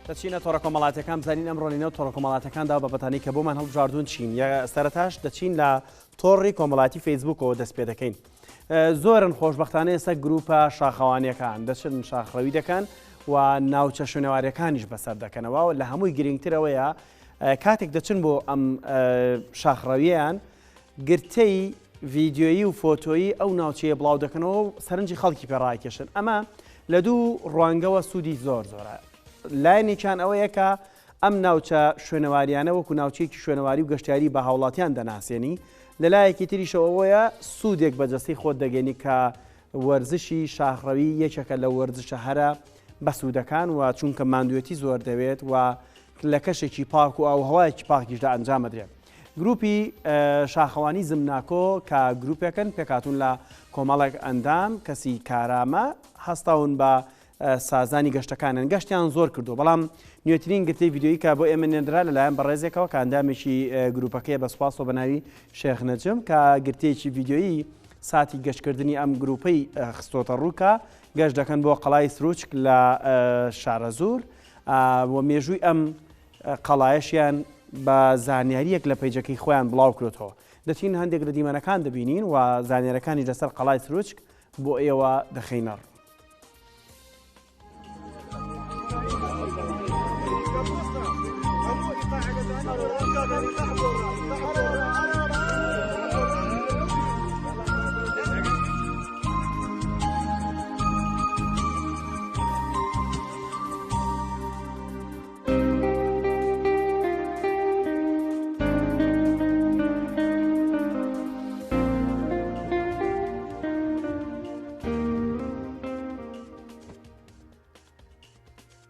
دەچینە تۆڕە کۆمەڵاتەکان بزانین ئەمڕۆ لەنێو تۆڕە کۆمەڵاتەکاندا بەبەتانی کە بۆمان هەڵبژاردوون چین سەرەتاش دەچین لە تۆڕی کۆمەڵاتی فەیسبووکەوە دەست پێ دەکەین. زۆرن خۆشبەختانە ئێستا گروپە شاخەوانیەکان دەچن شاخڕەوی دەکەن و ناوچە شوێنەواریەکانیش بەسەر دەکەنەوە و لە هەمووی گرنگترەوەیە کاتێک دەچن بۆ ئەم شاخڕەوییان گرتەی ڤیددیۆیی و فۆتۆیی ئەو ناوچەیە بڵاو دەکەنەوە و سەرنجی خەڵکی پێڕاکێشن. ئەمە لە دوو ڕوانگەوە سوودی زۆرە. لایەنێکیان ئەوەیە کە ئەم ناوچە شوێنەواریانە وەکو ناوچەیەکی شوێنەواری و گەشتیاری بە هاوڵاتیان دەناسێنی. لەلایەکی تریشەوەیە سوودێک بەجەستی خۆت دەگەنی کە وەرزشی شاخڕەوی یەکێکە لە وەرزشە هەرە بە سوودەکان و چونکە ماندوێتی زۆر دەوێت و لە کەشێکی پاک و ئاوهەوایەکی پاکیشدا ئەنجامەدرێت. گروپی شاخەوانی زمناکۆ کە گروپێکن پێکاتون لە کۆمەڵێک ئەندام کەسی کارامە هەستاون بە سازانی گەشتەکانن گەشتیان زۆر کردو بەڵام نوێترین گرتەی ڤیددیۆیی کە بۆ ئێمە نێنرا لەلایەن بەڕێزێکەوە کە ئەندامێکی گروپەکەی بە سوپاس و بەناوی شێخ نەجم کە گرتەیەکی ڤیددیۆیی ساتی گەشتکردنی ئەم گروپەی خستۆتە ڕووکە گەشت دەکەن بۆ قەڵای سروچک لە شارە زور و مێژووی ئەم قەڵایەشیان بە زانیاریەک لە پەیجەکەی خۆیان بڵاو کرێتەوە. دەچین هەندێک لە دیمەنەکان دەبینین و زانیاریەکانی لەسەر قەڵای سروچک بۆ ئێوە دەخینەڕ.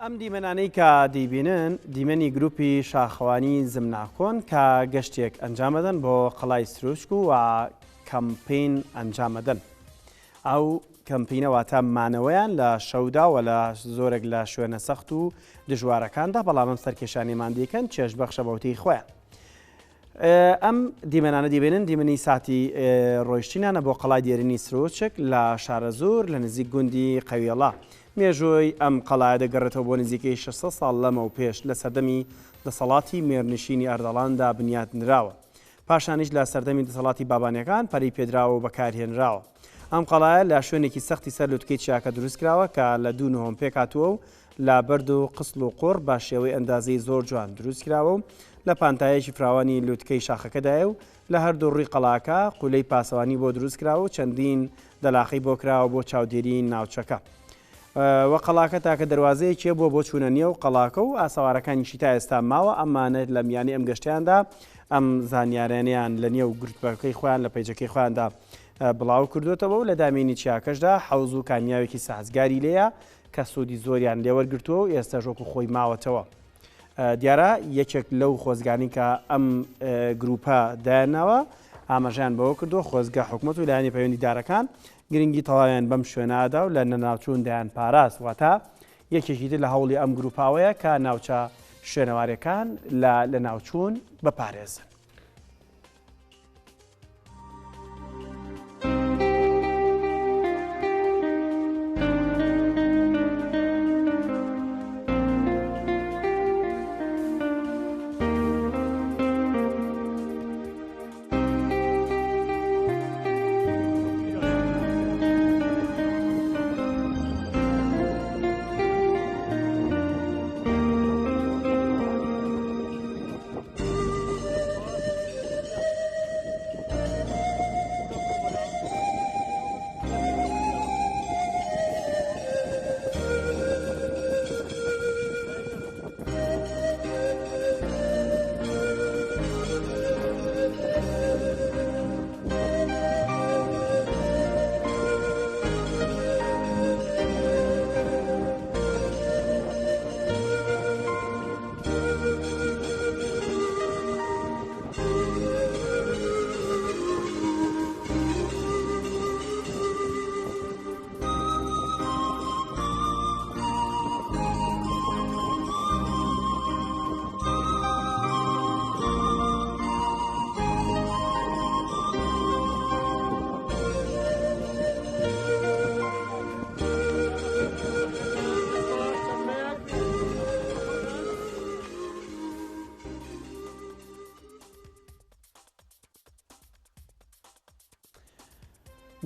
ئەم دیمەنانەی کە دەیبینن دیمەنی گروپی شاخەوانی زمناکۆن کە گەشتێک ئەنجامەدەن بۆ قەڵای سروچک و کەمپین ئەنجامەدەن. ئەو کەمپینەواتە مانەوەیان لە شەودا و لە زۆرێک لە شوێنە سەخت و دژوارەکاندا بەڵام ئەم سەرکێشانیمان دیکەن چێژ بەخشە بەوتەی خۆیان. ئەم دیمەنانە دیبێنن دیمەنی ساتی ڕۆیشتینانە بۆ قەڵای دیێرنی سروچک لە شارە زور لە نزیک گوندی قەویێڵا. مێژۆی ئەم قەڵایە دەگەڕێتەوە بۆ نزیکەی 600 ساڵ لەمە و پێش لە سەردەمی دەسەڵاتی مێرنشینی ئەردەڵاندا بنیاتنراوە. پاشانیش لە سەردەمی دەسەڵاتی بابانیەکان پەری پێدراوە و بەکارهێنراوە. ئەم قەڵایە لە شوێنێکی سەختی سەر لوتکەی چیاکە دروستکراوە کە لە 2 نۆم پێکاتووە و لە بەرد و قسڵ و قوڕ با شێوەی ئەندازەی زۆر جوان دروستکراوە و لە پانتایەکی فراوانی لوتکەی شاخەکەدایە و لە هەردوو ڕووی قەڵاکە قولەی پاسەوانی بۆ دروستکراوە و چەندین دەلاقی بۆ کراوە بۆ چاودێری ناوچەکە. وە قەڵاکە تاکە دەواازەیەکێ بۆ چوونە نێو قەڵاکە و ئاساوارەکانیشی تا ئێستا ماوە ئەمانێت لە میانی ئەم گەشتیاندا ئەم زانیاریانیان لە نێو گروپەکەی خۆیان لە پەیجەکەی خۆیاندا بڵاو کردوێتەوە و لە دامینی چیاکەشدا حەوز و کامیاوێکی سازگاری لێیە کە سوودی زۆریان لێوەرگرتووە و ئێستا ژۆک و خۆی ماوەتەوە. دیارە یەکێک لەو خۆزگانی کە ئەم گروپە دایانەوە ئاماژیان بەوە کردو خۆزگە حکوومەت و لایەنی پەیوەندیدارەکان گرنگی تەواویان بەم شوێنەدا و لە نەناوچوون دایان پاراست واتە یەکێکی تر لە هەوڵی ئەم گروپاوەیە کە ناوچە شوێنەوارەکان لە ناوچوون بەپارێزن.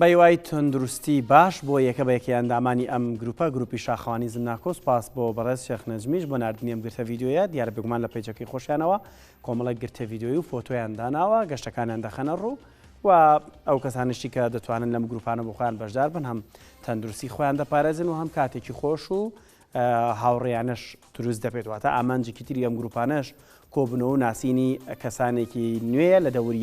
بەیوای تەندروستی باش بۆ یەکە بە یەکەی ئەندامانی ئەم گروپی شاخەوانی زمناکۆ سپاس بۆ بەڕێز شێخ نەجمیش بۆ نردنی ئەم گرتە ڤیددیۆیە دیارە بگومان لە پێیجەکەی خۆشیانەوە کۆمەڵێک گرتە ڤیددیۆی و فۆتۆیان داناوە گەشتەکانیان دەخەنە ڕوو و ئەو کەسانشی کە دەتوانن لەم گروپانە بۆ خۆیان بەشدار بن هەم تەندروستی خۆیان دەپارێزن و هەم کاتێکی خۆش و هاوڕێیانش دروست دەبێت واتە ئامانجێکی تری ئەم گروپانەش کۆبنەوە و ناسینی کەسانێکی نوێیە لە دەوری